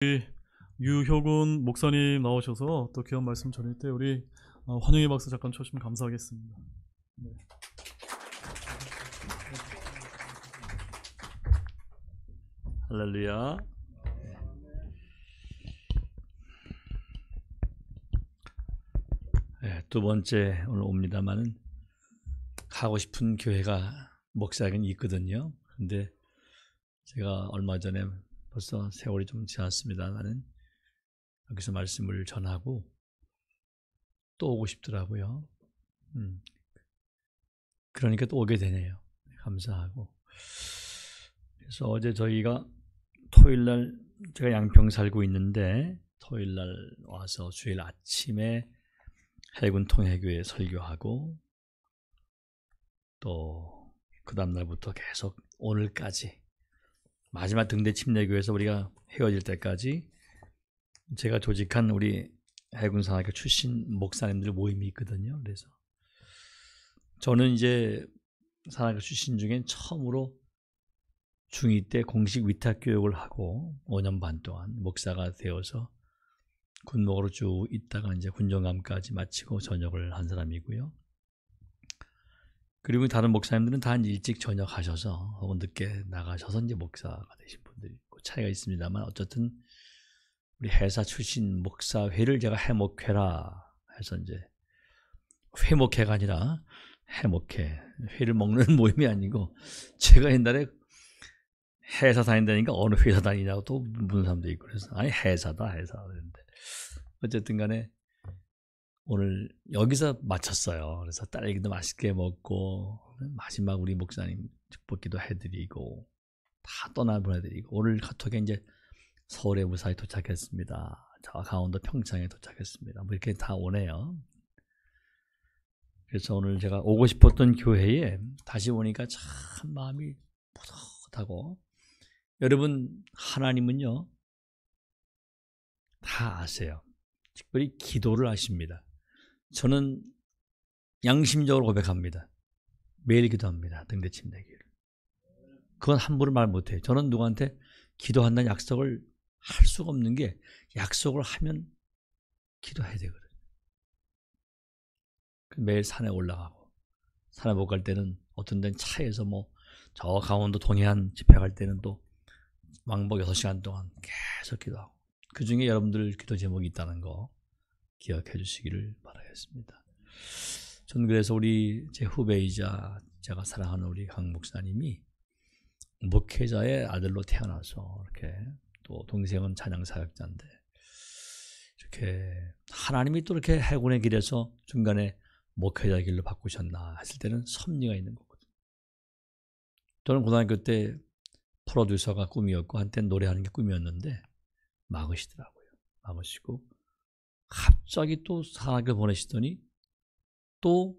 우리 유효군 목사님 나오셔서 또 귀한 말씀 전할 때 우리 환영의 박수 잠깐 쳐주시면 감사하겠습니다. 네. 할렐루야. 네, 두 번째 오늘 옵니다만은 가고 싶은 교회가 목사에게는 있거든요. 근데 제가 얼마 전에 벌써 세월이 좀 지났습니다만은 여기서 말씀을 전하고 또 오고 싶더라고요. 그러니까 또 오게 되네요. 감사하고. 그래서 어제 저희가 토요일날 제가 양평 살고 있는데 토요일날 와서 주일 아침에 해군 통해교회 설교하고 또 그 다음날부터 계속 오늘까지 마지막 등대 침례교회에서 우리가 헤어질 때까지 제가 조직한 우리 해군산학교 출신 목사님들 모임이 있거든요. 그래서 저는 이제 산학교 출신 중엔 처음으로 중2 때 공식 위탁교육을 하고 5년 반 동안 목사가 되어서 군목으로 쭉 있다가 이제 군정감까지 마치고 전역을 한 사람이고요. 그리고 다른 목사님들은 다 일찍 전역하셔서 혹은 늦게 나가셔서 이제 목사가 되신 분들이 있고 차이가 있습니다만 어쨌든 우리 회사 출신 목사회를 제가 해목회라 해서 이제 회목회가 아니라 해목회, 회를 먹는 모임이 아니고 제가 옛날에 회사 다닌다니까 어느 회사 다니냐고 또 묻는 사람도 있고 그래서 아니 회사다 그랬는데 어쨌든 간에 오늘 여기서 마쳤어요. 그래서 딸기도 맛있게 먹고 마지막 우리 목사님 축복기도 해드리고 다 떠나보내드리고 오늘 카톡에 이제 서울에 무사히 도착했습니다. 저 강원도 평창에 도착했습니다. 뭐 이렇게 다 오네요. 그래서 오늘 제가 오고 싶었던 교회에 다시 오니까 참 마음이 뿌듯하고 여러분 하나님은요 다 아세요. 특별히 기도를 아십니다. 저는 양심적으로 고백합니다. 매일 기도합니다. 등대 침례기를. 그건 함부로 말 못해요. 저는 누구한테 기도한다는 약속을 할 수가 없는 게 약속을 하면 기도해야 되거든요. 매일 산에 올라가고 산에 못 갈 때는 어떤 데는 차에서 뭐 저 강원도 동해안 집회 갈 때는 또 왕복 6시간 동안 계속 기도하고 그중에 여러분들 기도 제목이 있다는 거 기억해 주시기를 바라겠습니다. 저는 그래서 우리 제 후배이자 제가 사랑하는 우리 강 목사님이 목회자의 아들로 태어나서 이렇게 또 동생은 찬양 사역자인데 이렇게 하나님이 또 이렇게 해군의 길에서 중간에 목회자 길로 바꾸셨나 했을 때는 섭리가 있는 거거든요. 저는 고등학교 때 프로듀서가 꿈이었고 한때는 노래하는 게 꿈이었는데 막으시더라고요. 막으시고 갑자기 또 산학교 보내시더니 또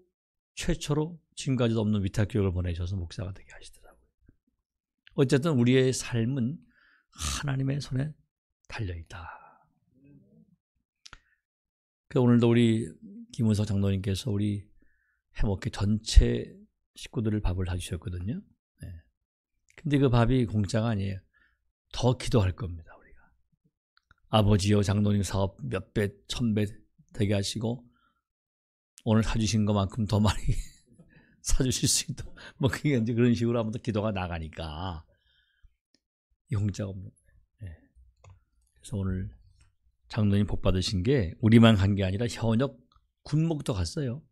최초로 지금까지도 없는 위탁교육을 보내셔서 목사가 되게 하시더라고요. 어쨌든 우리의 삶은 하나님의 손에 달려있다. 오늘도 우리 김은석 장로님께서 우리 해먹회 전체 식구들을 밥을 사주셨거든요. 네. 근데 그 밥이 공짜가 아니에요. 더 기도할 겁니다. 우리가 아버지요 장로님 사업 몇 배, 1000배 되게 하시고 오늘 사주신 것만큼 더 많이 사주실 수 있도록 뭐 그게 이제 그런 식으로 하면 또 기도가 나가니까 이 공짜가 없는 거예요. 네. 그래서 오늘 장로님 복 받으신 게 우리만 간 게 아니라 현역 군목도 갔어요.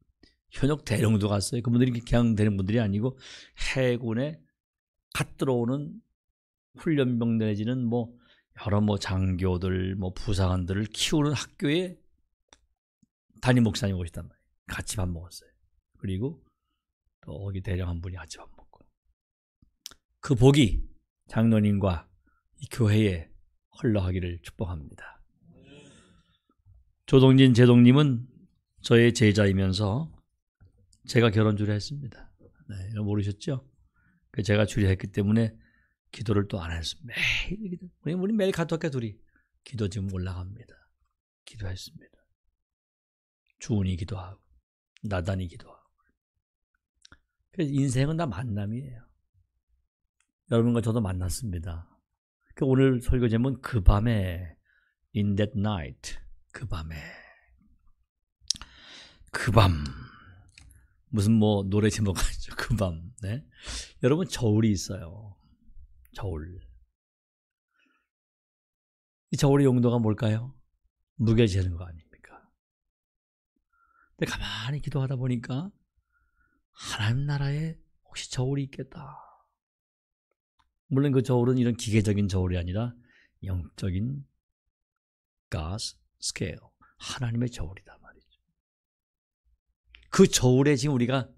현역 대령도 갔어요. 그분들이 그냥 되는 분들이 아니고 해군에 갓 들어오는 훈련병 내지는 뭐 여러 뭐 장교들 뭐 부사관들을 키우는 학교에 담임 목사님 오시단 말이에요. 같이 밥 먹었어요. 그리고 또 거기 대령 한 분이 같이 밥 먹고 그 복이 장로님과 이 교회에 흘러가기를 축복합니다. 조동진 제동님은 저의 제자이면서 제가 결혼 주례했습니다. 네, 모르셨죠? 제가 주례했기 때문에 기도를 또 안 했습니다. 매일 기도. 우리 매일 카톡에 둘이 기도 지금 올라갑니다. 기도했습니다. 주은이 기도하고 나단이 기도하고. 그래서 인생은 다 만남이에요. 여러분과 저도 만났습니다. 오늘 설교 제목은 그 밤에 In that night, 그 밤에. 그 밤. 무슨 뭐 노래 제목 같죠. 그 밤. 네? 여러분 저울이 있어요. 저울. 이 저울의 용도가 뭘까요? 무게 재는 거 아닙니까? 근데 가만히 기도하다 보니까 하나님 나라에 혹시 저울이 있겠다. 물론 그 저울은 이런 기계적인 저울이 아니라 영적인 God's scale, 하나님의 저울이다 말이죠. 그 저울에 지금 우리가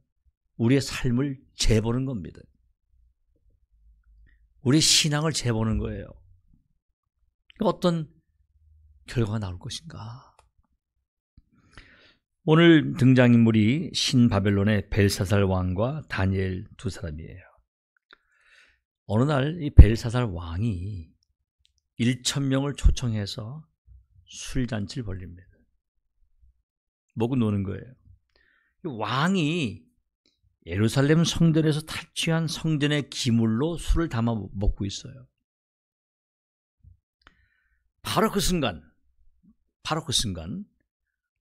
우리의 삶을 재보는 겁니다. 우리의 신앙을 재보는 거예요. 어떤 결과가 나올 것인가? 오늘 등장인물이 신바벨론의 벨사살 왕과 다니엘 두 사람이에요. 어느 날 이 벨사살 왕이 1,000명을 초청해서 술잔치를 벌립니다. 먹고 노는 거예요. 왕이 예루살렘 성전에서 탈취한 성전의 기물로 술을 담아 먹고 있어요. 바로 그 순간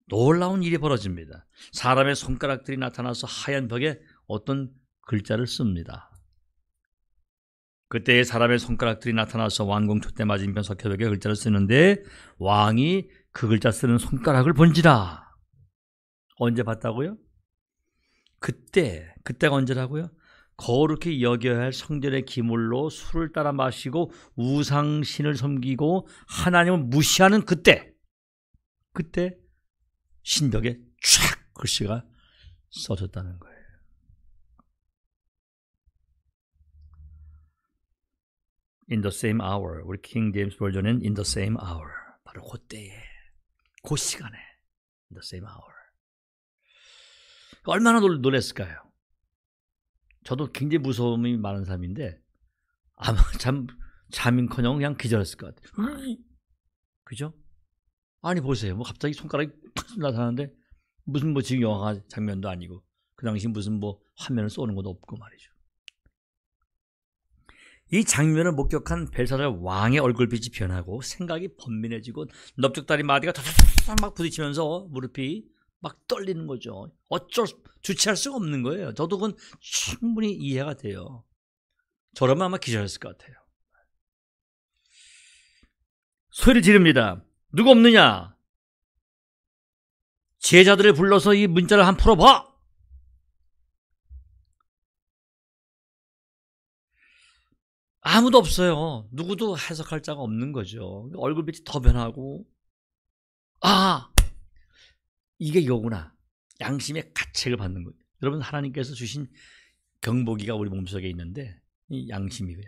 놀라운 일이 벌어집니다. 사람의 손가락들이 나타나서 하얀 벽에 어떤 글자를 씁니다. 그때 사람의 손가락들이 나타나서 완공초대 맞은편 석회벽에 글자를 쓰는데 왕이 그 글자 쓰는 손가락을 본지라. 언제 봤다고요? 그때가 언제라고요? 거룩히 여겨야 할 성전의 기물로 술을 따라 마시고 우상신을 섬기고 하나님을 무시하는 그때 신벽에 쫙 글씨가 써졌다는 거예요. In the same hour, 우리 킹 제임스 버전은 in the same hour, 바로 그때에, 그 시간에 in the same hour. 얼마나 놀랐을까요? 저도 굉장히 무서움이 많은 사람인데 아마 잠인커녕 그냥 기절했을 것 같아요. 그죠? 아니 보세요. 뭐 갑자기 손가락이 팍 나타나는데 무슨 뭐 지금 영화 장면도 아니고 그 당시 무슨 뭐 화면을 쏘는 것도 없고 말이죠. 이 장면을 목격한 벨사살 왕의 얼굴빛이 변하고 생각이 번민해지고 넓적다리 마디가 막 부딪히면서 무릎이 막 떨리는 거죠. 주체할 수가 없는 거예요. 저도 그건 충분히 이해가 돼요. 저라면 아마 기절했을 것 같아요. 소리를 지릅니다. 누구 없느냐? 제자들을 불러서 이 문자를 한번 풀어봐! 아무도 없어요. 누구도 해석할 자가 없는 거죠. 얼굴빛이 더 변하고 이게 이거구나. 양심의 가책을 받는 거예요. 여러분 하나님께서 주신 경보기가 우리 몸속에 있는데 이 양심이에요.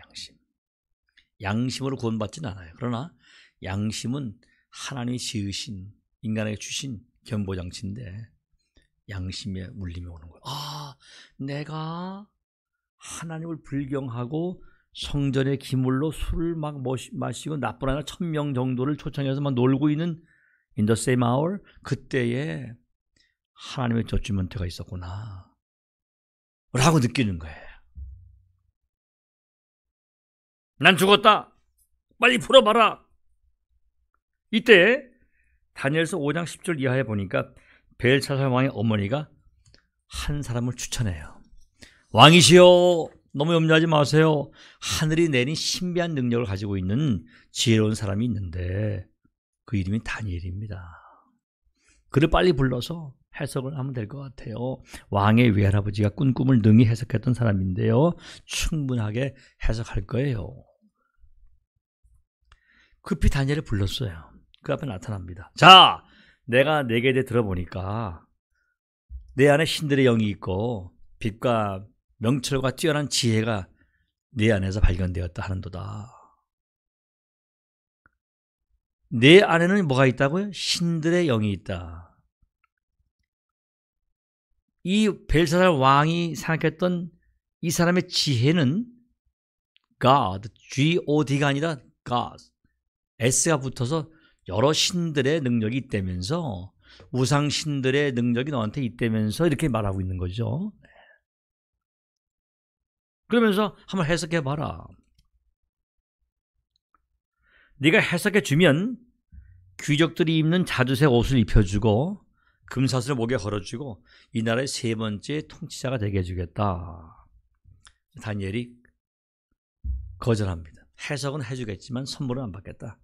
양심으로 구원받지는 않아요. 그러나 양심은 하나님이 지으신 인간에게 주신 견보장치인데 양심에 울림이 오는 거예요. 내가 하나님을 불경하고 성전의 기물로 술을 막 마시고 나뿐 아니라 1,000명 정도를 초청해서 막 놀고 있는 in the same hour, 그때에 하나님의 저주먼트가 있었구나 라고 느끼는 거예요. 난 죽었다. 빨리 풀어봐라. 이때 다니엘서 5장 10절 이하에 보니까 벨사살 왕의 어머니가 한 사람을 추천해요. 왕이시여, 너무 염려하지 마세요. 하늘이 내린 신비한 능력을 가지고 있는 지혜로운 사람이 있는데 그 이름이 다니엘입니다. 그를 빨리 불러서 해석을 하면 될 것 같아요. 왕의 외할아버지가 꾼 꿈을 능히 해석했던 사람인데요. 충분하게 해석할 거예요. 급히 다니엘을 불렀어요. 그 앞에 나타납니다. 자, 내가 내게 대해 들어보니까 내 안에 신들의 영이 있고 빛과 명철과 뛰어난 지혜가 내 안에서 발견되었다 하는도다. 내 안에는 뭐가 있다고요? 신들의 영이 있다. 이 벨사살 왕이 생각했던 이 사람의 지혜는 God, G-O-D가 아니라 God, S가 붙어서 여러 신들의 능력이 있다면서, 우상 신들의 능력이 너한테 있다면서 이렇게 말하고 있는 거죠. 그러면서 한번 해석해봐라. 네가 해석해주면 귀족들이 입는 자주색 옷을 입혀주고 금사슬을 목에 걸어주고 이 나라의 세 번째 통치자가 되게 해주겠다. 다니엘이 거절합니다. 해석은 해주겠지만 선물은 안 받겠다.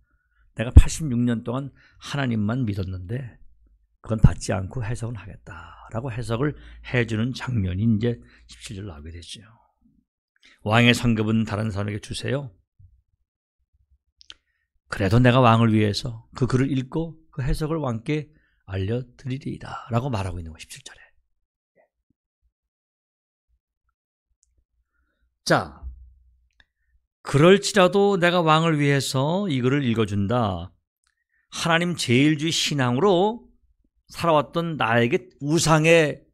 내가 86년 동안 하나님만 믿었는데 그건 받지 않고 해석은 하겠다라고 해석을 해주는 장면이 이제 17절 나오게 되죠. 왕의 상급은 다른 사람에게 주세요. 그래도 내가 왕을 위해서 그 글을 읽고 그 해석을 왕께 알려드리리이다 라고 말하고 있는 거 17절에. 자, 그럴지라도 내가 왕을 위해서 이 글을 읽어준다. 하나님 제일주의 신앙으로 살아왔던 나에게 우상을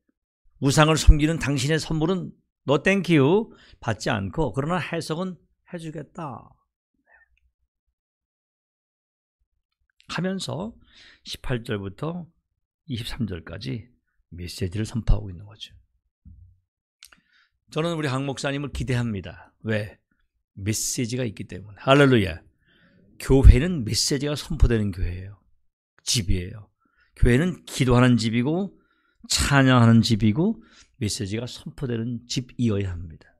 섬기는 당신의 선물은 너 땡큐 받지 않고 그러나 해석은 해주겠다 하면서 18절부터 23절까지 메시지를 선포하고 있는 거죠. 저는 우리 강 목사님을 기대합니다. 왜? 메시지가 있기 때문에. 할렐루야. 교회는 메시지가 선포되는 교회예요. 집이에요. 교회는 기도하는 집이고 찬양하는 집이고 메시지가 선포되는 집이어야 합니다.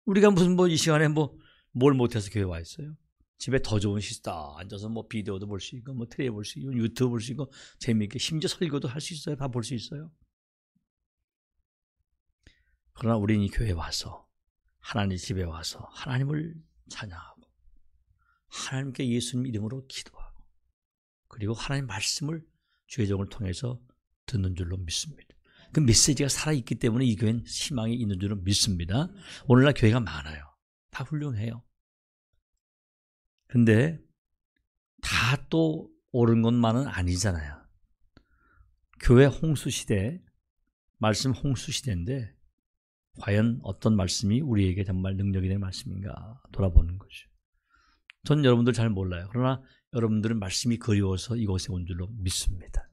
우리가 무슨 이 시간에 뭘 못해서 교회 와 있어요? 집에 더 좋은 시스터 앉아서 비디오도 볼 수 있고 트레이 볼 수 있고 유튜브 볼 수 있고 재미있게 심지어 설교도 할 수 있어요. 다 볼 수 있어요. 그러나 우리는 이 교회에 와서 하나님 집에 와서 하나님을 찬양하고 하나님께 예수님 이름으로 기도하고 그리고 하나님 말씀을 주의종을 통해서 듣는 줄로 믿습니다. 그 메시지가 살아있기 때문에 이 교회는 희망이 있는 줄로 믿습니다. 오늘날 교회가 많아요. 다 훌륭해요. 근데 다 또 옳은 것만은 아니잖아요. 교회 홍수시대, 말씀 홍수시대인데 과연 어떤 말씀이 우리에게 정말 능력이 되는 말씀인가 돌아보는 거죠. 전 여러분들 잘 몰라요. 그러나 여러분들은 말씀이 그리워서 이곳에 온 줄로 믿습니다.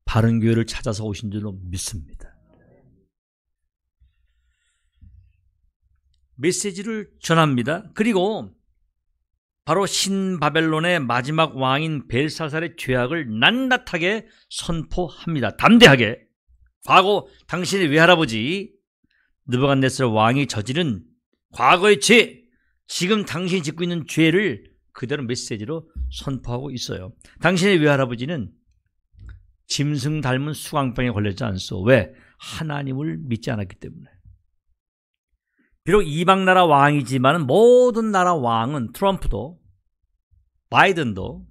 바른 교회를 찾아서 오신 줄로 믿습니다. 메시지를 전합니다. 그리고 바로 신바벨론의 마지막 왕인 벨사살의 죄악을 낱낱하게 선포합니다. 담대하게. 과거 당신의 외할아버지 느부갓네살 왕이 저지른 과거의 죄, 지금 당신이 짓고 있는 죄를 그대로 메시지로 선포하고 있어요. 당신의 외할아버지는 짐승 닮은 수광병에 걸렸지 않소. 왜? 하나님을 믿지 않았기 때문에. 비록 이방 나라 왕이지만 모든 나라 왕은 트럼프도 바이든도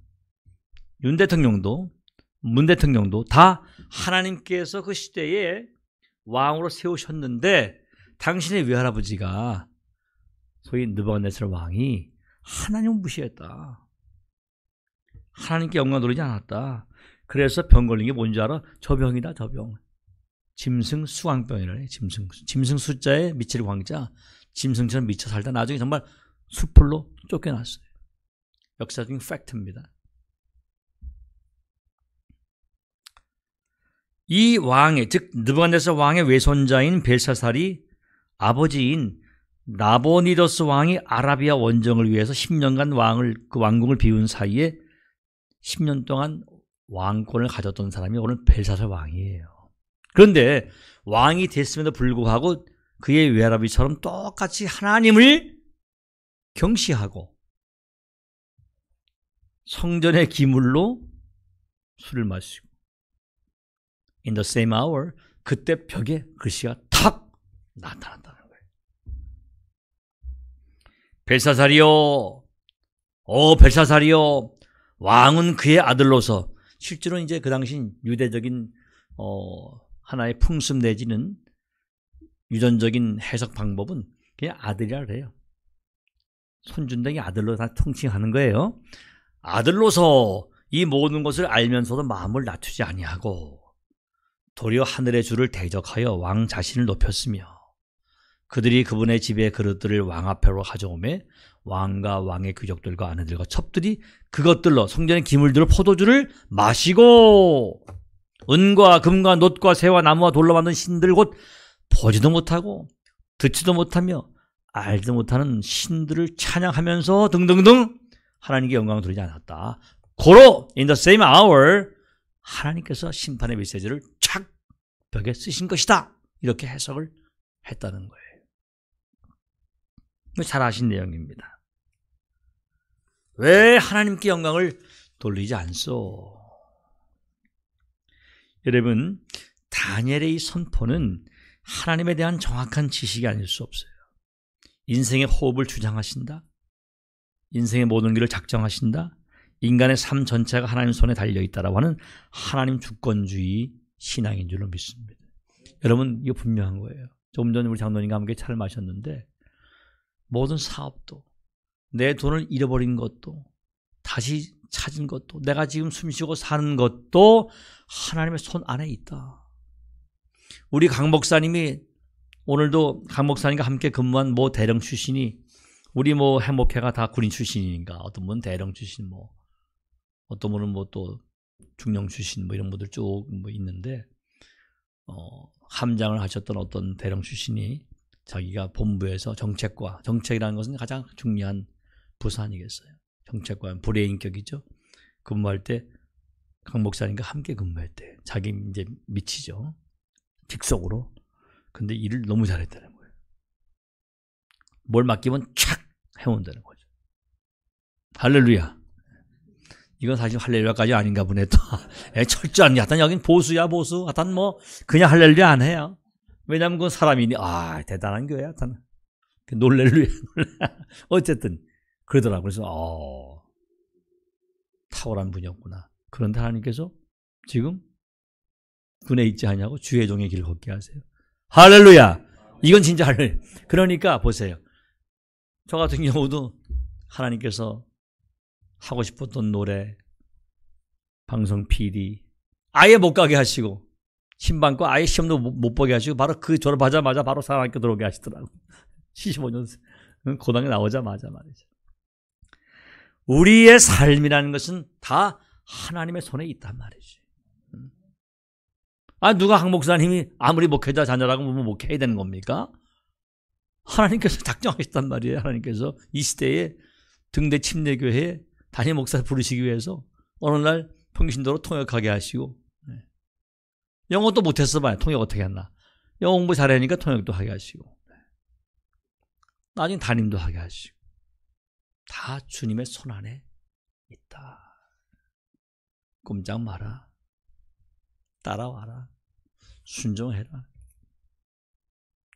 윤 대통령도 문 대통령도 다 하나님께서 그 시대에 왕으로 세우셨는데 당신의 외할아버지가 소위 느부갓네살 왕이 하나님을 무시했다. 하나님께 영광 돌리지 않았다. 그래서 병 걸린 게 뭔지 알아? 저 병이다, 저 병. 짐승 수광병이라네. 짐승 숫자에 미칠 광자. 짐승처럼 미쳐 살다 나중에 정말 수풀로 쫓겨났어요. 역사적인 팩트입니다. 이 왕의, 즉 느부갓네살 왕의 외손자인 벨사살이 아버지인 나보니더스 왕이 아라비아 원정을 위해서 10년간 그 왕궁을 비운 사이에 10년 동안 왕권을 가졌던 사람이 오늘 벨사살 왕이에요. 그런데 왕이 됐음에도 불구하고 그의 외할아버지처럼 똑같이 하나님을 경시하고 성전의 기물로 술을 마시고 In the same hour 그때 벽에 글씨가 탁 나타난다는 거예요. 벨사살이요, 벨사살이요, 왕은 그의 아들로서. 실제로 이제 그 당시 유대적인 하나의 풍습 내지는 유전적인 해석 방법은 그냥 아들이라 그래요. 손준덕이 아들로 다 통칭하는 거예요. 아들로서 이 모든 것을 알면서도 마음을 낮추지 아니하고 도리어 하늘의 주를 대적하여 왕 자신을 높였으며 그들이 그분의 집의 그릇들을 왕 앞으로 가져오매 왕과 왕의 귀족들과 아내들과 첩들이 그것들로 성전의 기물들로 포도주를 마시고 은과 금과 놋과 새와 나무와 돌로 만든 신들 곧 보지도 못하고 듣지도 못하며 알지도 못하는 신들을 찬양하면서 등등등 하나님께 영광을 돌리지 않았다. 고로 in the same hour 하나님께서 심판의 메시지를 착 벽에 쓰신 것이다. 이렇게 해석을 했다는 거예요. 잘 아신 내용입니다. 왜 하나님께 영광을 돌리지 않소? 여러분, 다니엘의 이 선포는 하나님에 대한 정확한 지식이 아닐 수 없어요. 인생의 호흡을 주장하신다. 인생의 모든 길을 작정하신다. 인간의 삶 전체가 하나님 손에 달려있다라고 하는 하나님 주권주의 신앙인 줄로 믿습니다. 여러분, 이거 분명한 거예요. 조금 전에 우리 장로님과 함께 차를 마셨는데 모든 사업도, 내 돈을 잃어버린 것도, 다시 찾은 것도, 내가 지금 숨쉬고 사는 것도 하나님의 손 안에 있다. 우리 강 목사님이 오늘도 강 목사님과 함께 근무한 모 대령 출신이, 우리 뭐 행복회가 다 군인 출신이니까 어떤 분은 대령 출신, 뭐 어떤 분은 뭐 또 중령 출신, 뭐 이런 분들 쭉 뭐 있는데, 함장을 하셨던 어떤 대령 출신이 자기가 본부에서 정책이라는 것은 가장 중요한 부서 아니겠어요? 정책관, 불의 인격이죠. 근무할 때 강 목사님과 함께 근무했대. 자기 이제 미치죠. 직속으로. 근데 일을 너무 잘했다는 거예요. 뭘 맡기면 촥 해온다는 거죠. 할렐루야. 이건 사실 할렐루야까지 아닌가 보네. 또 철저한, 하여튼 여긴 보수야, 보수. 하여튼 뭐 그냥 할렐루야 안 해요. 왜냐면 그건 사람이니, 대단한 교회야. 하여튼 놀렐루야. 어쨌든 그러더라고요. 그래서 탁월한 분이었구나. 그런데 하나님께서 지금 군에 있지 않냐고 주의 종의 길을 걷게 하세요. 할렐루야. 이건 진짜 할렐루야. 그러니까 보세요. 저 같은 경우도 하나님께서 하고 싶었던 노래, 방송 PD 아예 못 가게 하시고, 신방과 아예 시험도 못 보게 하시고, 바로 그 졸업하자마자 바로 사랑학교 들어오게 하시더라고요. 75년 고등학교 나오자마자 말이죠. 우리의 삶이라는 것은 다 하나님의 손에 있단 말이지. 누가 강 목사님이 아무리 목회자 자녀라고 뭐 목회해야 되는 겁니까? 하나님께서 작정하셨단 말이에요. 하나님께서 이 시대에 등대 침례교회에 담임 목사 부르시기 위해서 어느 날 평신도로 통역하게 하시고, 영어도 못했어 봐요. 통역 어떻게 했나. 영어 공부 잘하니까 통역도 하게 하시고, 나중에 담임도 하게 하시고, 다 주님의 손 안에 있다. 꼼짝 마라. 따라와라. 순종해라.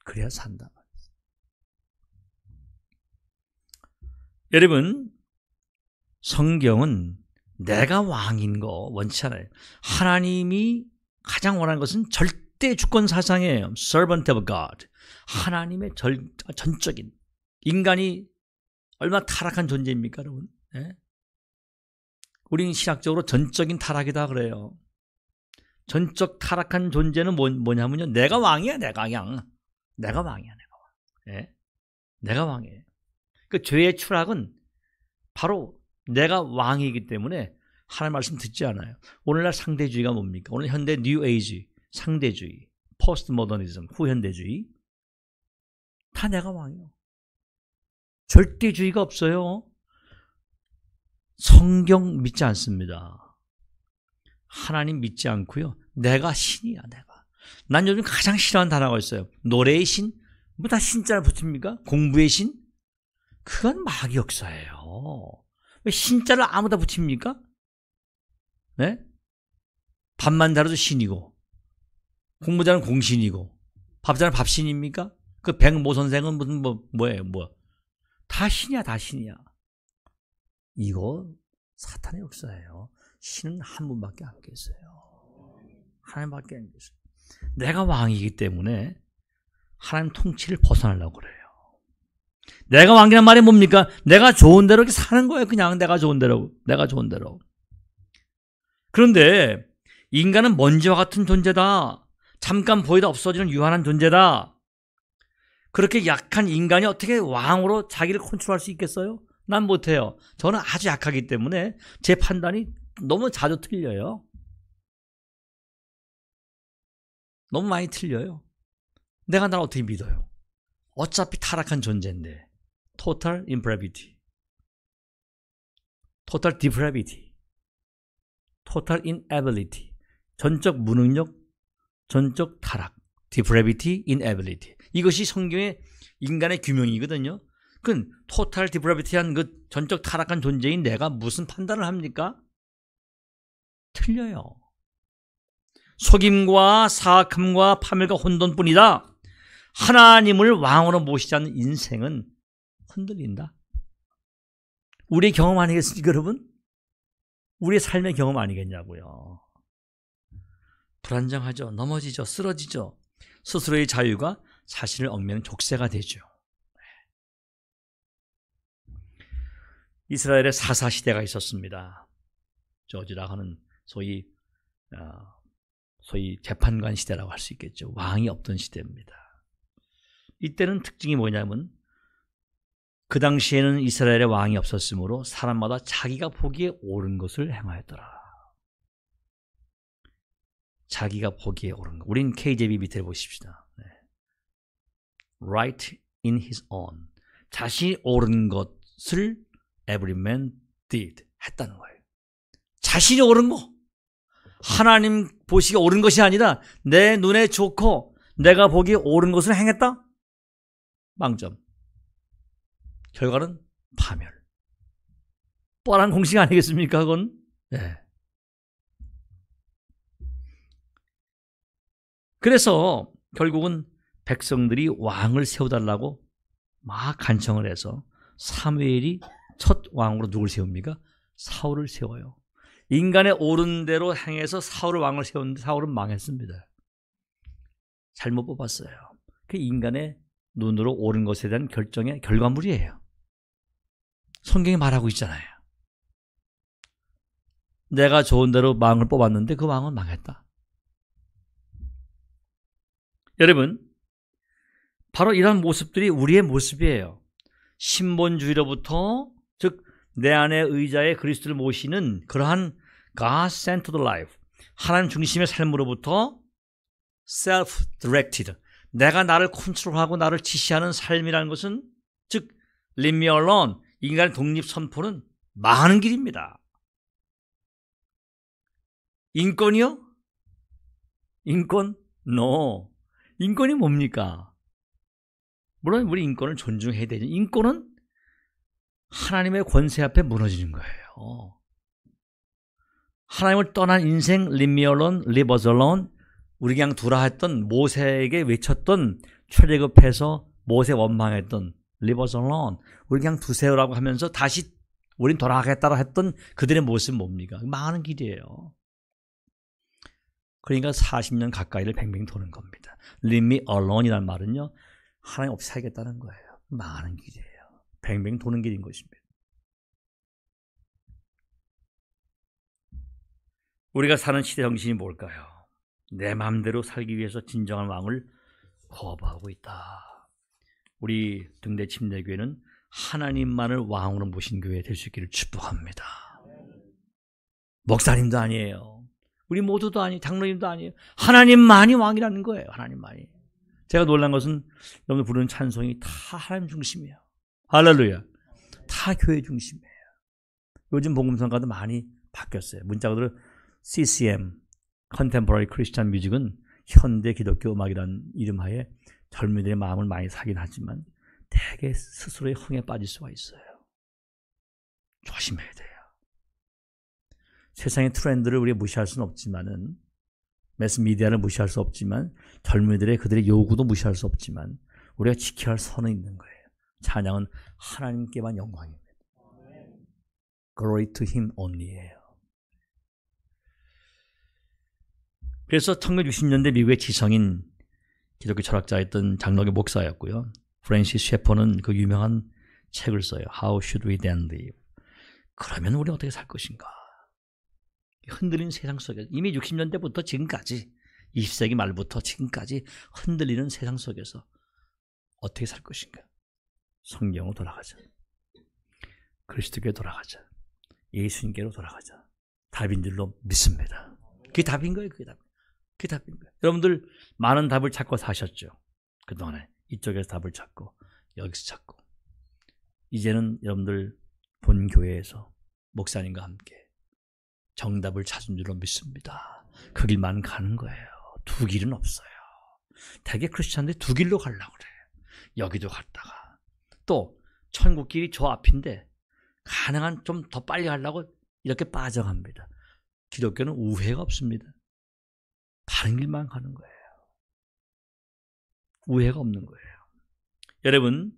그래야 산다. 여러분, 성경은 내가 왕인 거 원치 않아요. 하나님이 가장 원하는 것은 절대 주권 사상이에요. Servant of God. 하나님의 전적인, 인간이 얼마나 타락한 존재입니까, 여러분? 네? 우리는 신학적으로 전적인 타락이다 그래요. 전적 타락한 존재는 뭐냐면요, 내가 왕이야. 내가 왕이야. 내가 왕. 네? 내가 왕이에요. 그 죄의 추락은 바로 내가 왕이기 때문에 하나님 말씀 듣지 않아요. 오늘날 상대주의가 뭡니까? 오늘 현대 뉴 에이지, 상대주의, 포스트 모더니즘, 후현대주의, 다 내가 왕이요. 절대주의가 없어요. 성경 믿지 않습니다. 하나님 믿지 않고요. 내가 신이야, 내가. 난 요즘 가장 싫어하는 단어가 있어요. 노래의 신? 뭐 다 신자를 붙입니까? 공부의 신? 그건 마귀 역사예요. 왜 신자를 아무다 붙입니까? 네? 밥만 잘해도 신이고, 공부자는 공신이고, 밥자는 밥신입니까? 그 백모 선생은 무슨 뭐예요? 다 신이야, 다 신이야. 이거 사탄의 역사예요. 신은 한 분밖에 안 계세요. 하나님밖에 안 계세요. 내가 왕이기 때문에 하나님 통치를 벗어나려고 그래요. 내가 왕이란 말이 뭡니까? 내가 좋은 대로 이렇게 사는 거예요. 그냥 내가 좋은 대로. 그런데 인간은 먼지와 같은 존재다. 잠깐 보이다 없어지는 유한한 존재다. 그렇게 약한 인간이 어떻게 왕으로 자기를 컨트롤할 수 있겠어요? 난 못해요. 저는 아주 약하기 때문에 제 판단이 너무 자주 틀려요. 너무 많이 틀려요. 내가 나를 어떻게 믿어요? 어차피 타락한 존재인데. Total impravity. total depravity, total inability, 전적 무능력, 전적 타락, depravity, inability. 이것이 성경의 인간의 규명이거든요. 그건 total depravity한 그 전적 타락한 존재인 내가 무슨 판단을 합니까? 틀려요. 속임과 사악함과 파멸과 혼돈뿐이다. 하나님을 왕으로 모시지 않는 인생은 흔들린다. 우리의 경험 아니겠습니까, 여러분? 우리의 삶의 경험 아니겠냐고요. 불안정하죠. 넘어지죠. 쓰러지죠. 스스로의 자유가 자신을 얽매는 족쇄가 되죠. 이스라엘의 사사시대가 있었습니다. 저지라 하는 소위 재판관 시대라고 할 수 있겠죠. 왕이 없던 시대입니다. 이때는 특징이 뭐냐면 그 당시에는 이스라엘의 왕이 없었으므로 사람마다 자기가 보기에 옳은 것을 행하였더라. 자기가 보기에 옳은 것. 우린 KJV 밑에 보십시다. 네. Right in his own. 자신이 옳은 것을 every man did. 했다는 거예요. 자신이 옳은 거. 하나님 보시기에 옳은 것이 아니라 내 눈에 좋고 내가 보기에 옳은 것을 행했다? 망점. 결과는 파멸. 뻔한 공식 아니겠습니까? 그건? 네. 그래서 결국은 백성들이 왕을 세워달라고 막 간청을 해서 사무엘이 첫 왕으로 누굴 세웁니까? 사울을 세워요. 인간의 옳은 대로 행해서 사울을 왕을 세웠는데 사울은 망했습니다. 잘못 뽑았어요. 그 인간의 눈으로 옳은 것에 대한 결정의 결과물이에요. 성경이 말하고 있잖아요. 내가 좋은 대로 왕을 뽑았는데 그 왕은 망했다. 여러분, 바로 이런 모습들이 우리의 모습이에요. 신본주의로부터, 즉 내 안에 의자에 그리스도를 모시는 그러한 God-centered life, 하나님 중심의 삶으로부터 self-directed, 내가 나를 컨트롤하고 나를 지시하는 삶이라는 것은, 즉 leave me alone, 인간의 독립 선포는 망하는 길입니다. 인권이요? 인권? No. 인권이 뭡니까? 물론 우리 인권을 존중해야 되죠. 인권은 하나님의 권세 앞에 무너지는 거예요. 하나님을 떠난 인생, leave me alone, leave us alone, 우리 그냥 두라 했던 모세에게 외쳤던 출애굽해서 모세 원망했던 leave us alone, 우리 그냥 두세요라고 하면서 다시 우린 돌아가겠다고 했던 그들의 모습은 뭡니까? 망하는 길이에요. 그러니까 40년 가까이를 뱅뱅 도는 겁니다. Leave me alone이라는 말은요, 하나님 없이 살겠다는 거예요. 망하는 길이에요. 뱅뱅 도는 길인 것입니다. 우리가 사는 시대 정신이 뭘까요? 내 마음대로 살기 위해서 진정한 왕을 거부하고 있다. 우리 등대 침례교회는 하나님만을 왕으로 모신 교회 될 수 있기를 축복합니다. 목사님도 아니에요. 우리 모두도 아니에요. 장로님도 아니에요. 하나님만이 왕이라는 거예요. 하나님만이. 제가 놀란 것은 여러분들 부르는 찬송이 다 하나님 중심이에요. 할렐루야. 다 교회 중심이에요. 요즘 복음성가도 많이 바뀌었어요. 문자 그대로 CCM, Contemporary Christian Music은 현대 기독교 음악이라는 이름하에 젊은이들의 마음을 많이 사긴 하지만 대개 스스로의 흥에 빠질 수가 있어요. 조심해야 돼요. 세상의 트렌드를 우리가 무시할 수는 없지만은, 매스미디어를 무시할 수 없지만, 젊은이들의 그들의 요구도 무시할 수 없지만 우리가 지켜야 할 선은 있는 거예요. 찬양은 하나님께만 영광입니다. Glory to Him only예요. 그래서 1960년대 미국의 지성인 기독교 철학자였던 장로교 목사였고요. 프랜시스 셰퍼는 그 유명한 책을 써요. How should we then live? 그러면 우리 어떻게 살 것인가? 흔들리는 세상 속에서 이미 60년대부터 지금까지 20세기 말부터 지금까지 흔들리는 세상 속에서 어떻게 살 것인가? 성경으로 돌아가자. 그리스도께 돌아가자. 예수님께로 돌아가자. 답인 줄로 믿습니다. 그게 답인 거예요. 그게 답인 거예요. 여러분들 많은 답을 찾고 사셨죠. 그동안에 이쪽에서 답을 찾고 여기서 찾고, 이제는 여러분들 본 교회에서 목사님과 함께 정답을 찾은 줄로 믿습니다. 그 길만 가는 거예요. 두 길은 없어요. 대개 크리스찬들이 두 길로 가려고 그래요. 여기도 갔다가 또 천국 길이 저 앞인데 가능한 좀 더 빨리 가려고 이렇게 빠져갑니다. 기독교는 우회가 없습니다. 다른 길만 가는 거예요. 우회가 없는 거예요. 여러분,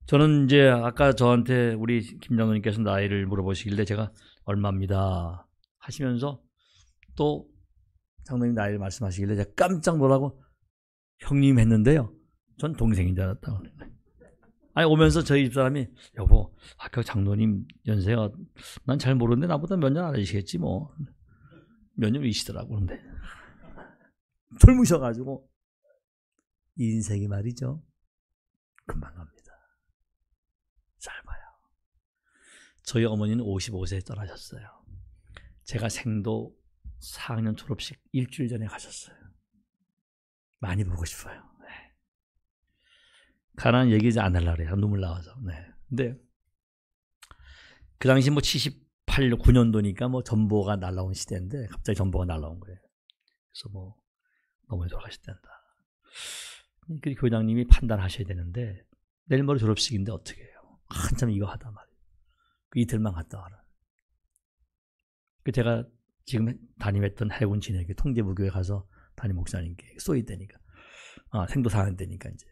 저는 이제 아까 저한테 우리 김장로님께서 나이를 물어보시길래 제가 얼마입니다 하시면서 또 장로님 나이를 말씀하시길래 제가 깜짝 놀라고 형님 했는데요. 전 동생인 줄 알았다고. 아니, 오면서 저희 집사람이 여보, 아까 장로님 연세가 난 잘 모르는데 나보다 몇 년 아니시겠지 뭐. 몇 년 위시더라고. 그런데 젊으셔가지고 인생이 말이죠. 금방 갑니다. 짧아요. 저희 어머니는 55세에 떠나셨어요. 제가 생도 4학년 졸업식 일주일 전에 가셨어요. 많이 보고 싶어요. 네. 가난 얘기 안 하려고 그래요. 눈물 나와서. 네. 근데 그 당시 뭐 78년, 9년도니까 뭐 전보가 날라온 시대인데 갑자기 전보가 날라온 거예요. 그래서 뭐 어머니 돌아가셨단다. 그 교장님이 판단하셔야 되는데 내일 모레 졸업식인데 어떻게 해요? 한참 이거 하다 말이에요. 그 이틀만 갔다 와라. 그 제가 지금 담임했던 해군 진해교 통제부교에 가서 담임 목사님께 쏘이되니까 생도 4년 되니까 이제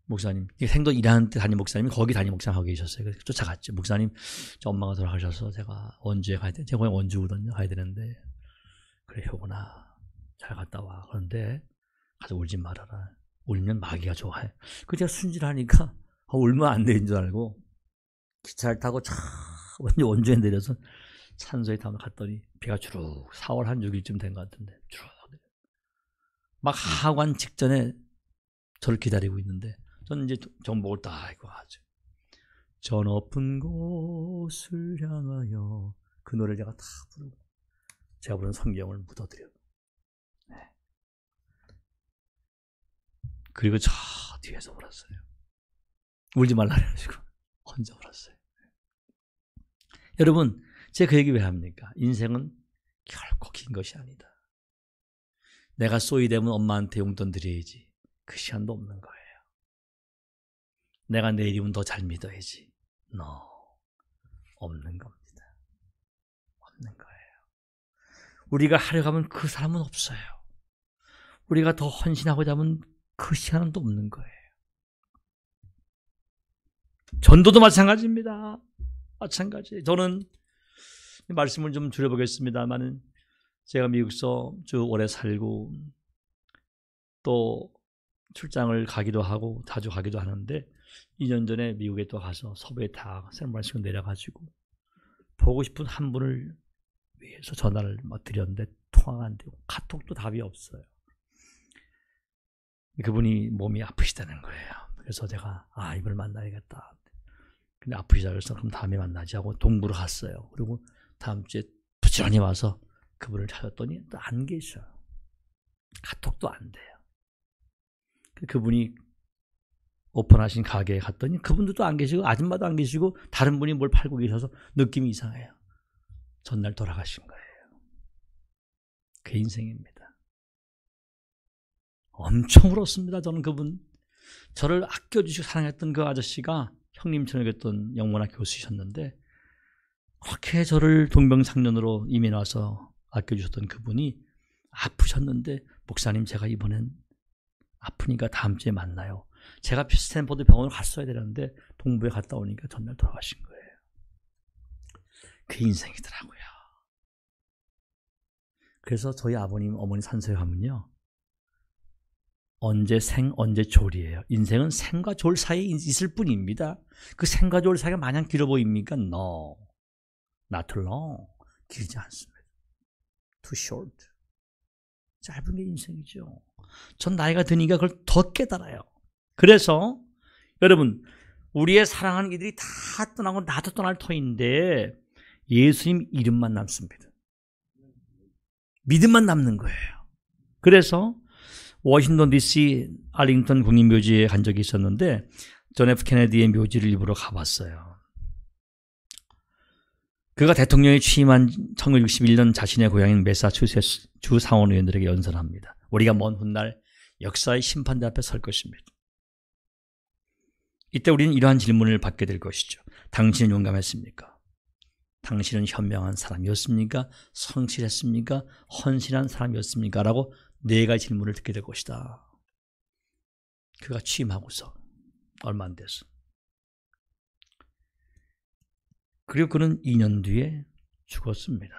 목사님 생도 1학년 때 담임 목사님이 거기 담임 목사님 하고 계셨어요. 그래서 쫓아갔죠. 목사님 저 엄마가 돌아가셔서 제가 원주에 가야 돼. 제가 원주거든요. 가야 되는데 그래 효구나 잘 갔다 와. 그런데 가서 울지 말아라. 울면 마귀가 좋아해. 그 제가 순진하니까 울면 안 되는 줄 알고 기차를 타고 차 원주에 내려서 산소에 갔더니 비가 주룩 4월 한 6일쯤 된 것 같은데 주룩 막 하관 직전에 저를 기다리고 있는데 저는 이제 정복을 딱 이거 하죠. 저 높은 곳을 향하여 그 노래를 제가 다 부르고 제가 부른 성경을 묻어드려요. 네. 그리고 저 뒤에서 울었어요. 울지 말라 그래가지고 혼자 울었어요. 여러분, 제가 그 얘기 왜 합니까? 인생은 결코 긴 것이 아니다. 내가 쏘이되면 엄마한테 용돈 드려야지. 그 시간도 없는 거예요. 내가 내일이면 더 잘 믿어야지. 없는 겁니다. 없는 거예요. 우리가 하려고 하면 그 사람은 없어요. 우리가 더 헌신하고자 하면 그 시간은 또 없는 거예요. 전도도 마찬가지입니다. 마찬가지. 저는 말씀을 좀 줄여보겠습니다만은 제가 미국서 쭉 오래 살고 또 출장을 가기도 하고 자주 가기도 하는데 2년 전에 미국에 또 가서 서부에 다 샌프란시스코 내려가지고 보고 싶은 한 분을 위해서 전화를 드렸는데 통화가 안 되고 카톡도 답이 없어요. 그분이 몸이 아프시다는 거예요. 그래서 제가 이분을 만나야겠다. 근데 아프시다 그래서 그럼 다음에 만나지 하고 동부로 갔어요. 그리고 다음 주에 부지런히 와서 그분을 찾았더니 또 안 계셔. 카톡도 안 돼요. 그분이 오픈하신 가게에 갔더니 그분도 또 안 계시고 아줌마도 안 계시고 다른 분이 뭘 팔고 계셔서 느낌이 이상해요. 전날 돌아가신 거예요. 그 인생입니다. 엄청 울었습니다. 저는 그분. 저를 아껴주시고 사랑했던 그 아저씨가 형님처럼 여겼던 영문학 교수이셨는데 그렇게 저를 동병상련으로 이민 와서 아껴주셨던 그분이 아프셨는데 목사님 제가 이번엔 아프니까 다음 주에 만나요. 제가 스탠포드 병원을 갔어야 되는데 동부에 갔다 오니까 전날 돌아가신 거예요. 그 인생이더라고요. 그래서 저희 아버님 어머니 산소에 가면요. 언제 생 언제 졸이에요. 인생은 생과 졸 사이에 있을 뿐입니다. 그 생과 졸 사이가 마냥 길어 보입니까? No. Not long. 길지 않습니다. Too short. 짧은 게 인생이죠. 전 나이가 드니까 그걸 더 깨달아요. 그래서 여러분 우리의 사랑하는 이들이 다 떠나고 나도 떠날 터인데 예수님 이름만 남습니다. 믿음만 남는 거예요. 그래서 워싱턴 DC 알링턴 국립묘지에 간 적이 있었는데 존 F 케네디의 묘지를 일부러 가봤어요. 그가 대통령에 취임한 1961년 자신의 고향인 매사추세츠 주 상원 의원들에게 연설합니다. 우리가 먼 훗날 역사의 심판대 앞에 설 것입니다. 이때 우리는 이러한 질문을 받게 될 것이죠. 당신은 용감했습니까? 당신은 현명한 사람이었습니까? 성실했습니까? 헌신한 사람이었습니까? 라고 4가지 질문을 듣게 될 것이다. 그가 취임하고서 얼마 안 됐어. 그리고 그는 2년 뒤에 죽었습니다.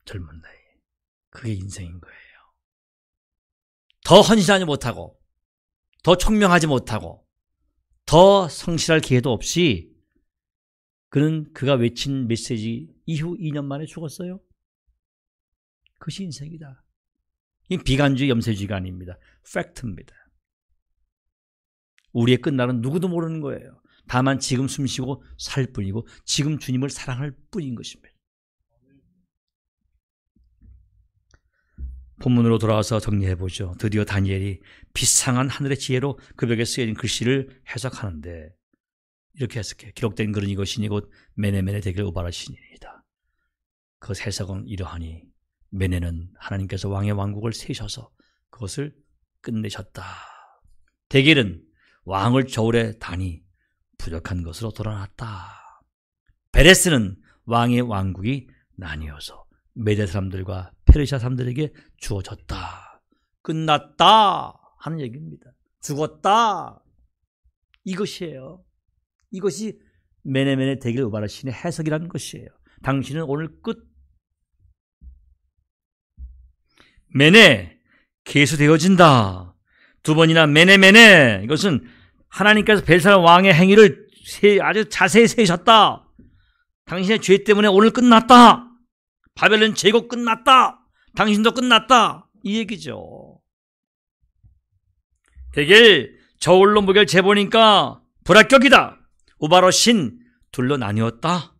젊은 나이에. 그게 인생인 거예요. 더 헌신하지 못하고, 더 총명하지 못하고, 더 성실할 기회도 없이 그는 그가 외친 메시지 이후 2년 만에 죽었어요. 그것이 인생이다. 이 비관주의 염세주의가 아닙니다. 팩트입니다. 우리의 끝날은 누구도 모르는 거예요. 다만 지금 숨쉬고 살 뿐이고 지금 주님을 사랑할 뿐인 것입니다. 본문으로 돌아와서 정리해보죠. 드디어 다니엘이 비상한 하늘의 지혜로 그 벽에 쓰여진 글씨를 해석하는데 이렇게 해석해. 기록된 글은 이것이니 곧 메네메네 대길 우바라시니이다. 그 해석은 이러하니 메네는 하나님께서 왕의 왕국을 세셔서 그것을 끝내셨다. 대길은 왕을 저울에 다니 부족한 것으로 돌아났다. 베레스는 왕의 왕국이 나뉘어서 메대 사람들과 페르시아 사람들에게 주어졌다. 끝났다 하는 얘기입니다. 죽었다. 이것이에요. 이것이 메네메네 대길 우바라신의 해석이라는 것이에요. 당신은 오늘 끝. 메네 계수되어진다. 2번이나 메네메네. 이것은 하나님께서 벨사르 왕의 행위를 아주 자세히 세셨다. 당신의 죄 때문에 오늘 끝났다. 바벨론 제국 끝났다. 당신도 끝났다. 이 얘기죠. 대길 저울로 무게를 재보니까 불합격이다. 우바로신 둘로 나뉘었다.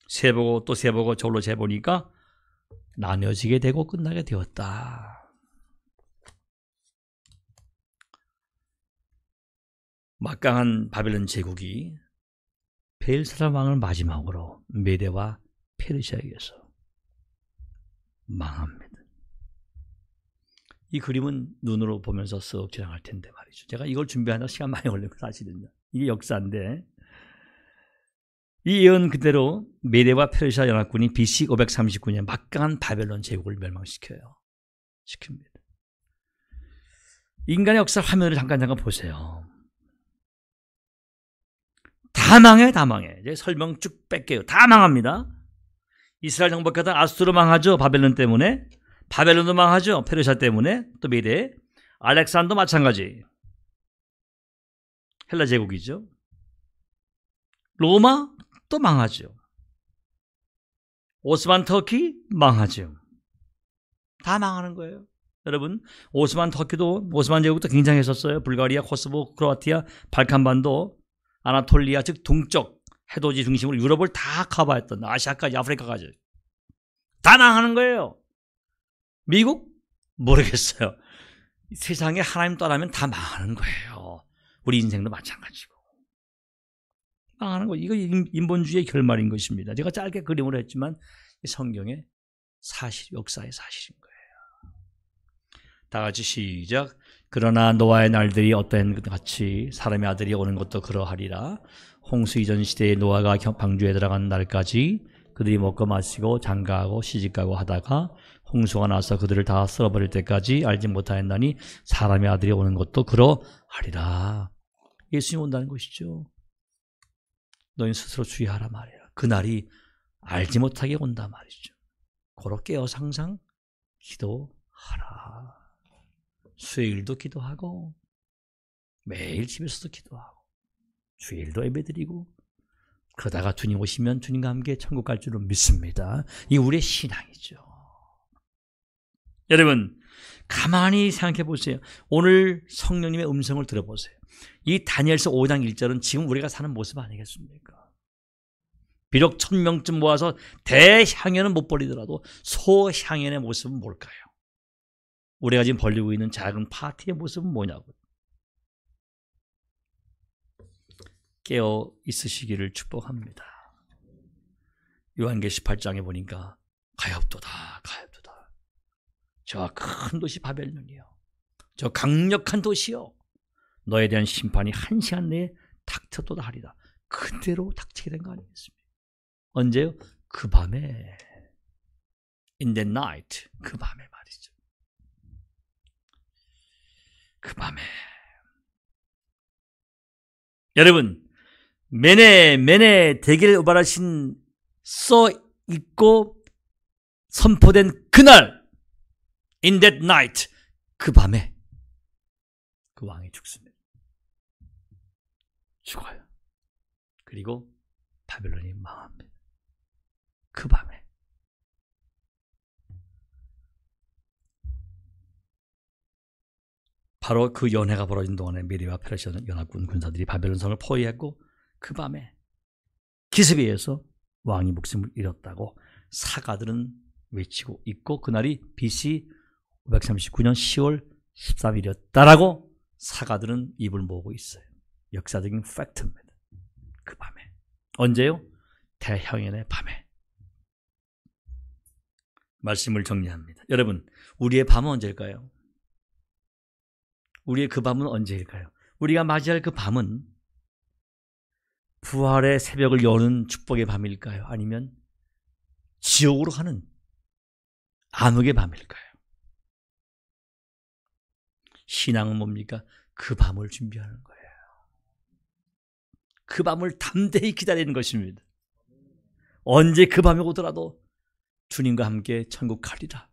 세보고 또 세보고 저울로 재보니까 나뉘어지게 되고 끝나게 되었다. 막강한 바벨론 제국이 벨사르 왕을 마지막으로 메대와 페르시아에게서 망합니다. 이 그림은 눈으로 보면서 쓱 지나갈 텐데 말이죠. 제가 이걸 준비하느라 시간 많이 걸린 거 사실은요. 이게 역사인데 이 예언 그대로 메대와 페르시아 연합군이 BC 539년 막강한 바벨론 제국을 멸망시킵니다. 인간의 역사 화면을 잠깐 보세요. 다 망해, 다 망해. 이제 설명 쭉 뺄게요. 다 망합니다. 이스라엘 정복하던 아수르 망하죠. 바벨론 때문에. 바벨론도 망하죠. 페르시아 때문에. 또 메대. 알렉산더 마찬가지. 헬라 제국이죠. 로마 또 망하죠. 오스만 터키 망하죠. 다 망하는 거예요. 여러분, 오스만 터키도 오스만 제국도 굉장했었어요. 불가리아, 코스보, 크로아티아, 발칸반도, 아나톨리아 즉 동쪽 해돋이 중심으로 유럽을 다 커버했던 아시아까지 아프리카까지 다 망하는 거예요. 미국? 모르겠어요. 세상에 하나님 떠나면 다 망하는 거예요. 우리 인생도 마찬가지고 망하는 거. 이거 인본주의의 결말인 것입니다. 제가 짧게 그림으로 했지만 성경의 사실, 역사의 사실인 거예요. 다 같이 시작. 그러나 노아의 날들이 어떤 것 같이 사람의 아들이 오는 것도 그러하리라. 홍수 이전 시대에 노아가 방주에 들어간 날까지 그들이 먹고 마시고 장가하고 시집가고 하다가 홍수가 나서 그들을 다 쓸어버릴 때까지 알지 못하였나니 사람의 아들이 오는 것도 그러하리라. 예수님 온다는 것이죠. 너희 스스로 주의하라 말이야. 그날이 알지 못하게 온다 말이죠. 그렇게 깨어서 항상 기도하라. 수요일도 기도하고 매일 집에서도 기도하고 주일도 예배드리고 그러다가 주님 오시면 주님과 함께 천국 갈 줄로 믿습니다. 이게 우리의 신앙이죠. 여러분 가만히 생각해 보세요. 오늘 성령님의 음성을 들어보세요. 이 다니엘서 5장 1절은 지금 우리가 사는 모습 아니겠습니까? 비록 1000명쯤 모아서 대향연은 못 벌이더라도 소향연의 모습은 뭘까요? 우리가 지금 벌리고 있는 작은 파티의 모습은 뭐냐고. 깨어 있으시기를 축복합니다. 요한계시 18장에 보니까 가엾도다 가엾도다. 저 큰 도시 바벨론이요, 저 강력한 도시요, 너에 대한 심판이 1시간 내에 닥쳐도다 하리다. 그대로 닥치게 된 거 아니겠습니까? 언제요? 그 밤에. In the night. 그 밤에 말이죠. 그 밤에. 여러분, 메네 대계를 오발하신 써 있고 선포된 그날, in that night, 그 밤에 그 왕이 죽습니다. 죽어요. 그리고 바벨론이 망합니다. 그 밤에. 바로 그 연회가 벌어진 동안에 미디와 페르시아 연합군 군사들이 바벨론 성을 포위했고, 그 밤에 기습에 의해서 왕이 목숨을 잃었다고 사가들은 외치고 있고, 그날이 BC 539년 10월 13일이었다라고 사가들은 입을 모으고 있어요. 역사적인 팩트입니다. 그 밤에. 언제요? 대형연의 밤에. 말씀을 정리합니다. 여러분, 우리의 밤은 언제일까요? 우리의 그 밤은 언제일까요? 우리가 맞이할 그 밤은 부활의 새벽을 여는 축복의 밤일까요? 아니면 지옥으로 가는 암흑의 밤일까요? 신앙은 뭡니까? 그 밤을 준비하는 거예요. 그 밤을 담대히 기다리는 것입니다. 언제 그 밤이 오더라도 주님과 함께 천국 가리라.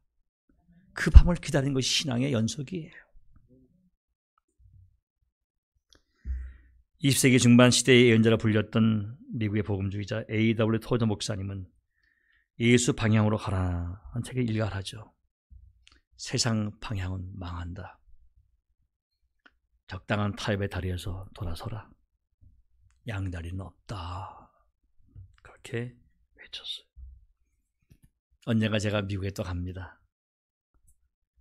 그 밤을 기다리는 것이 신앙의 연속이에요. 20세기 중반 시대의 예언자라 불렸던 미국의 복음주의자 A.W. 토저 목사님은 예수 방향으로 가라 한 책에 일갈하죠. 세상 방향은 망한다. 적당한 타협의 다리에서 돌아서라. 양다리는 없다. 그렇게 외쳤어요. 언젠가 제가 미국에 또 갑니다.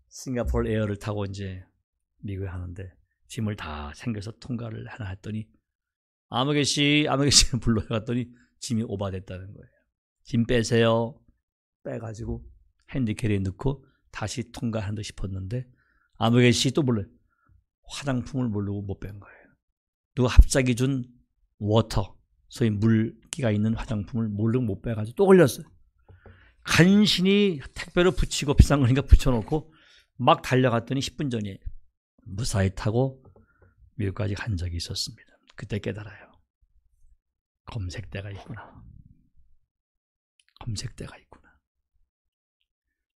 싱가포르 에어를 타고 이제 미국에 가는데 짐을 다 챙겨서 통과를 하나 했더니 아무개씨 불러갔더니 짐이 오버됐다는 거예요. 짐 빼세요. 빼가지고 핸디캐리에 넣고 다시 통과한 듯 싶었는데 아무개씨 또 불러요. 화장품을 모르고 못 뺀 거예요. 누가 갑자기 준 워터, 소위 물기가 있는 화장품을 모르고 못 빼가지고 또 걸렸어요. 간신히 택배로 붙이고 비싼 거니까 붙여놓고 막 달려갔더니 10분 전에 무사히 타고 미국까지 간 적이 있었습니다. 그때 깨달아요. 검색대가 있구나. 검색대가 있구나.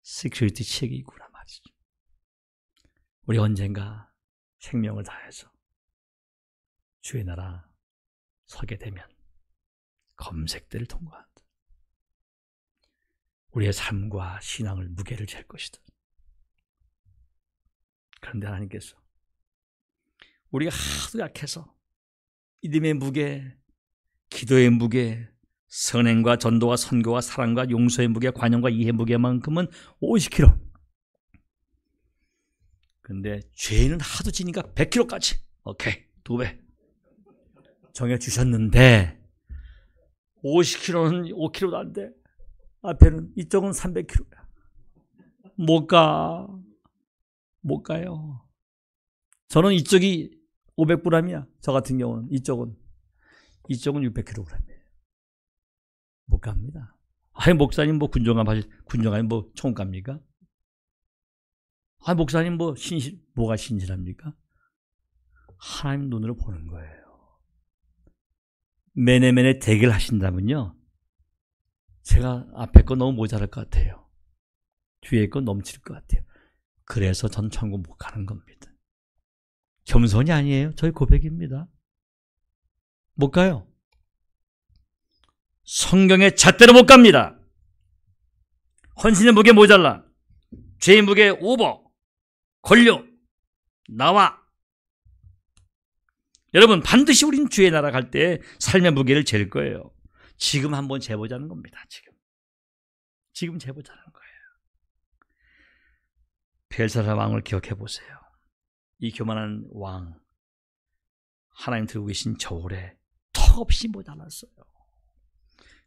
시큐리티 책이 있구나 말이죠. 우리 언젠가 생명을 다해서 주의 나라 서게 되면 검색대를 통과한다. 우리의 삶과 신앙을 무게를 잴 것이다. 그런데 하나님께서 우리가 하도 약해서 믿음의 무게, 기도의 무게, 선행과 전도와 선교와 사랑과 용서의 무게, 관용과 이해 무게만큼은 50kg. 근데 죄는 하도 지니까 100kg까지. 오케이, 2배 정해주셨는데 50kg는 5kg도 안 돼. 앞에는 이쪽은 300kg야. 못 가요. 저는 이쪽이 500g이야. 저 같은 경우는 이쪽은 600kg이에요. 못 갑니다. 아니 목사님 뭐 군종하면 뭐 총 갑니까? 아니 목사님 뭐 뭐가 신실합니까? 하나님 눈으로 보는 거예요. 매네매네 대결하신다면요, 제가 앞에 거 너무 모자랄 것 같아요. 뒤에 거 넘칠 것 같아요. 그래서 전 천국 못 가는 겁니다. 겸손이 아니에요. 저희 고백입니다. 못 가요. 성경의 잣대로 못 갑니다. 헌신의 무게 모자라. 죄의 무게 오버. 권력. 나와. 여러분 반드시 우린 주의 나라 갈 때 삶의 무게를 잴 거예요. 지금 한번 재보자는 겁니다. 지금 재보자는 거예요. 벨사살 왕을 기억해 보세요. 이 교만한 왕, 하나님 들고 계신 저울에 턱없이 모자랐어요.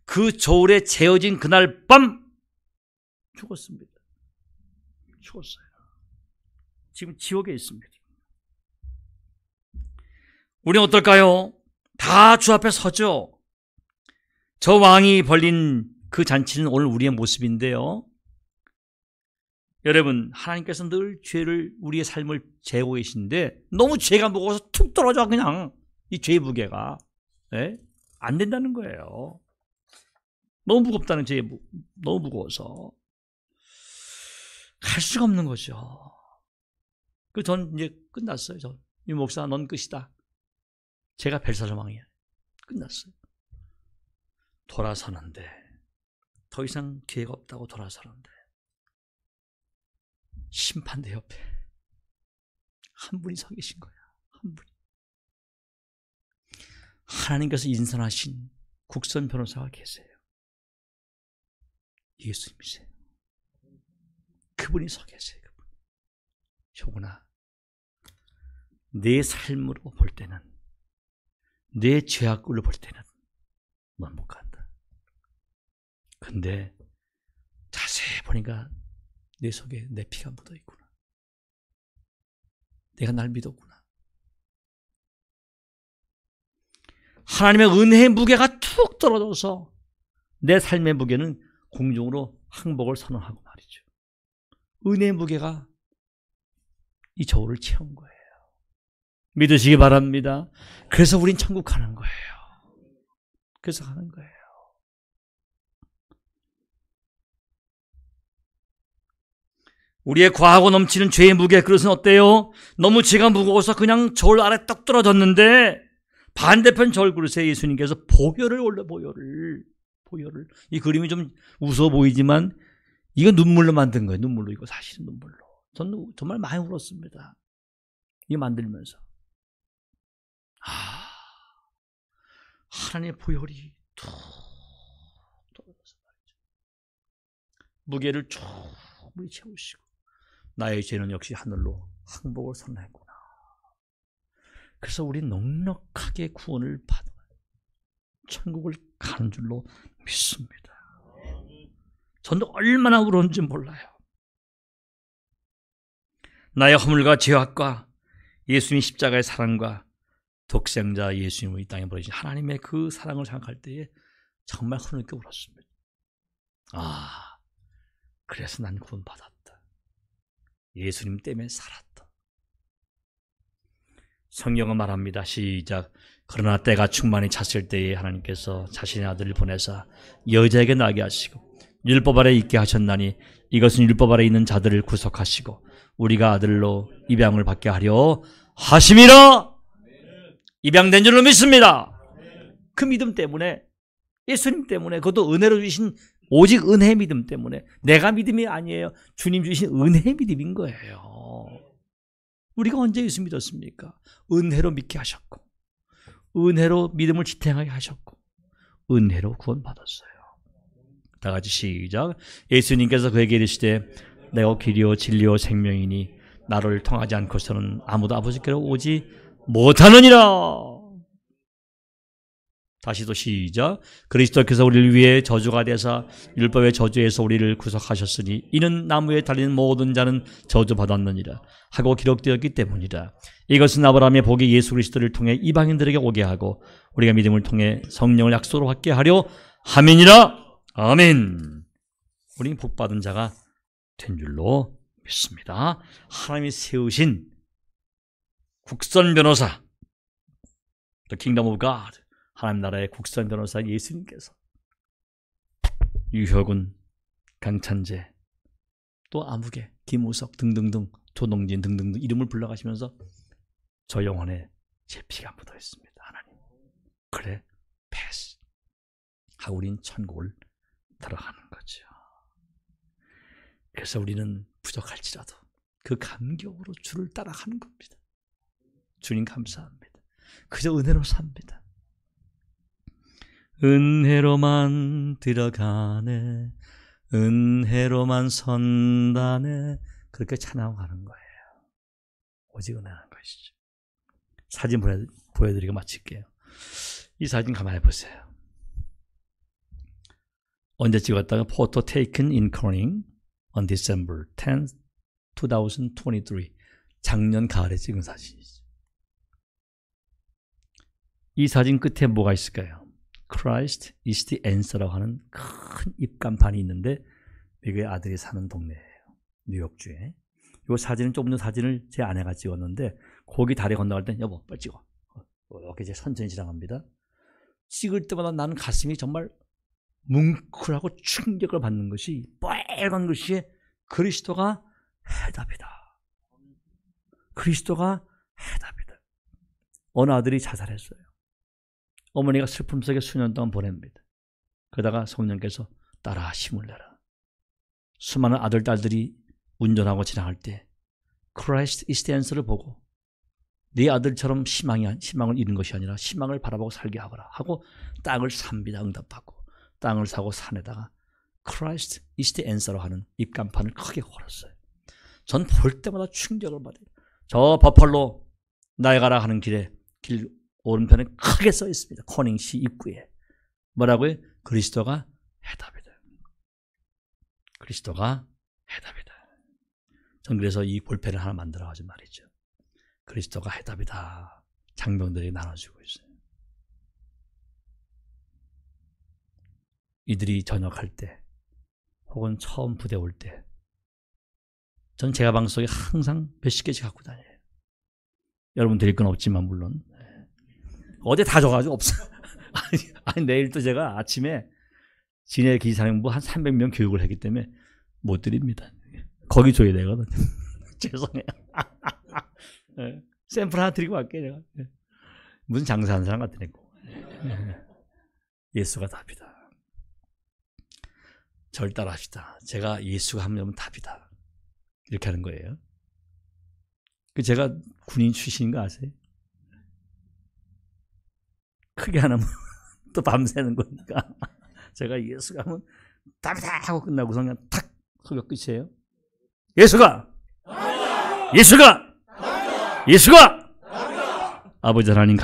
그 저울에 재어진 그날 밤 죽었습니다. 죽었어요. 지금 지옥에 있습니다. 우리는 어떨까요? 다 주 앞에 서죠. 저 왕이 벌린 그 잔치는 오늘 우리의 모습인데요. 여러분, 하나님께서 늘 죄를, 우리의 삶을 재고 계신데 너무 죄가 무거워서 툭 떨어져. 그냥 이 죄의 무게가 안 된다는 거예요. 너무 무겁다는 죄, 너무 무거워서 갈 수가 없는 거죠. 전 이제 끝났어요. 이 목사, 넌 끝이다. 제가 벨사르왕이야. 끝났어요. 돌아서는데 더 이상 기회가 없다고 돌아서는데 심판대 옆에 한 분이 서 계신 거야. 한 분이. 하나님께서 인선하신 국선 변호사가 계세요. 예수님이세요. 그분이 서 계세요. 그분. 효구나, 내 삶으로 볼 때는, 내 죄악을 볼 때는 넌 못 간다. 근데 자세히 보니까 내 속에 내 피가 묻어 있구나. 내가 날 믿었구나. 하나님의 은혜의 무게가 툭 떨어져서 내 삶의 무게는 공중으로 항복을 선언하고 말이죠. 은혜의 무게가 이 저울을 채운 거예요. 믿으시기 바랍니다. 그래서 우린 천국 가는 거예요. 그래서 가는 거예요. 우리의 과하고 넘치는 죄의 무게, 그것은 어때요? 너무 죄가 무거워서 그냥 저울 아래 떡 떨어졌는데 반대편 저울 그릇에 예수님께서 보혈을 올려, 보혈을. 이 그림이 좀 웃어 보이지만 이거 눈물로 만든 거예요. 눈물로. 이거 사실은 눈물로. 저는 정말 많이 울었습니다. 이거 만들면서. 하나님의 보혈이 툭 떨어져서 말이죠. 무게를 충분히 채우시고 나의 죄는 역시 하늘로 항복을 선언했구나. 그래서 우리 넉넉하게 구원을 받아 천국을 가는 줄로 믿습니다. 저는 얼마나 울었는지 몰라요. 나의 허물과 죄악과 예수님의 십자가의 사랑과 독생자 예수님을 이 땅에 보내신 하나님의 그 사랑을 생각할 때에 정말 흐느껴 울었습니다. 그래서 난 구원받았다. 예수님 때문에 살았다. 성경은 말합니다. 시작. 그러나 때가 충만히 찼을 때에 하나님께서 자신의 아들을 보내사 여자에게 나게 하시고 율법 아래 있게 하셨나니 이것은 율법 아래 있는 자들을 구속하시고 우리가 아들로 입양을 받게 하려 하심이라. 입양된 줄로 믿습니다. 그 믿음 때문에, 예수님 때문에, 그것도 은혜로 주신 오직 은혜의 믿음 때문에, 내가 믿음이 아니에요. 주님 주신 은혜의 믿음인 거예요. 우리가 언제 예수 믿었습니까? 은혜로 믿게 하셨고, 은혜로 믿음을 지탱하게 하셨고, 은혜로 구원받았어요. 다 같이 시작. 예수님께서 그에게 이르시되 내가 길이요 진리요 생명이니 나를 통하지 않고서는 아무도 아버지께로 오지 못하느니라. 다시 또 시작. 그리스도께서 우리를 위해 저주가 되사 율법의 저주에서 우리를 구속하셨으니 이는 나무에 달리는 모든 자는 저주받았느니라 하고 기록되었기 때문이다. 이것은 아브라함의 복이 예수 그리스도를 통해 이방인들에게 오게 하고 우리가 믿음을 통해 성령을 약속으로 받게 하려 함이니라. 아멘. 우리는 복받은 자가 된 줄로 믿습니다. 하나님이 세우신 국선 변호사, The Kingdom of God, 하나님 나라의 국선 변호사 예수님께서 유효군, 강찬재, 또 아무개, 김우석 등등등, 조동진 등등등 이름을 불러가시면서 저 영혼에 제 피가 묻어 있습니다. 하나님, 그래, 패스 하고 우린 천국을 들어가는 거죠. 그래서 우리는 부족할지라도 그 감격으로 주를 따라가는 겁니다. 주님 감사합니다. 그저 은혜로 삽니다. 은혜로만 들어가네, 은혜로만 선다네, 그렇게 찬양하는 거예요. 오직 은혜라는 것이죠. 사진 보여드리고 마칠게요. 이 사진 가만히 보세요. 언제 찍었다가 photo taken in Corning on December 10, 2023. 작년 가을에 찍은 사진이죠. 이 사진 끝에 뭐가 있을까요? Christ is the answer라고 하는 큰 입간판이 있는데 미국의 아들이 사는 동네예요. 뉴욕주에. 이 사진은 조금 전 사진을 제 아내가 찍었는데 거기 다리 건너갈 땐 여보 빨리 찍어. 이렇게 이제 천천히 지나갑니다. 찍을 때마다 나는 가슴이 정말 뭉클하고 충격을 받는 것이 빨간 글씨에 그리스도가 해답이다. 그리스도가 해답이다. 어느 아들이 자살했어요. 어머니가 슬픔 속에 수년 동안 보냅니다. 그러다가 성령께서 따라 힘을 내라. 수많은 아들, 딸들이 운전하고 지나갈 때 Christ is the answer를 보고 네 아들처럼 희망을 잃은 것이 아니라 희망을 바라보고 살게 하거라 하고 땅을 삽니다. 응답받고 땅을 사고 산에다가 Christ is the answer로 하는 입간판을 크게 걸었어요. 전 볼 때마다 충격을 받아요. 저 버펄로 나이가라 하는 길 오른편에 크게 써 있습니다. 코닝시 입구에. 뭐라고요? 그리스도가 해답이다. 그리스도가 해답이다. 전 그래서 이 볼펜을 하나 만들어가지고 말이죠. 그리스도가 해답이다. 장병들에게 나눠주고 있어요. 이들이 전역할 때 혹은 처음 부대 올 때 전 제 가방 속에 항상 몇십 개씩 갖고 다녀요. 여러분 드릴 건 없지만 물론 어제 다 줘가지고 없어요. 아니 내일 또 제가 아침에 진해 기사령부 한 300명 교육을 했기 때문에 못 드립니다. 거기 줘야 되거든요. 죄송해요. 네. 샘플 하나 드리고 갈게요. 제가. 무슨 장사하는 사람 같으니까. 예수가 답이다. 절 따라합시다. 제가 예수가 하면 답이다. 이렇게 하는 거예요. 제가 군인 출신인 거 아세요? 크게 안 하면 또 밤새는 거니까. 제가 예수가 하면 답이다 하고 끝나고 그냥 탁 소격 끝이에요. 예수가! 예수가! 예수가! 아버지 하나님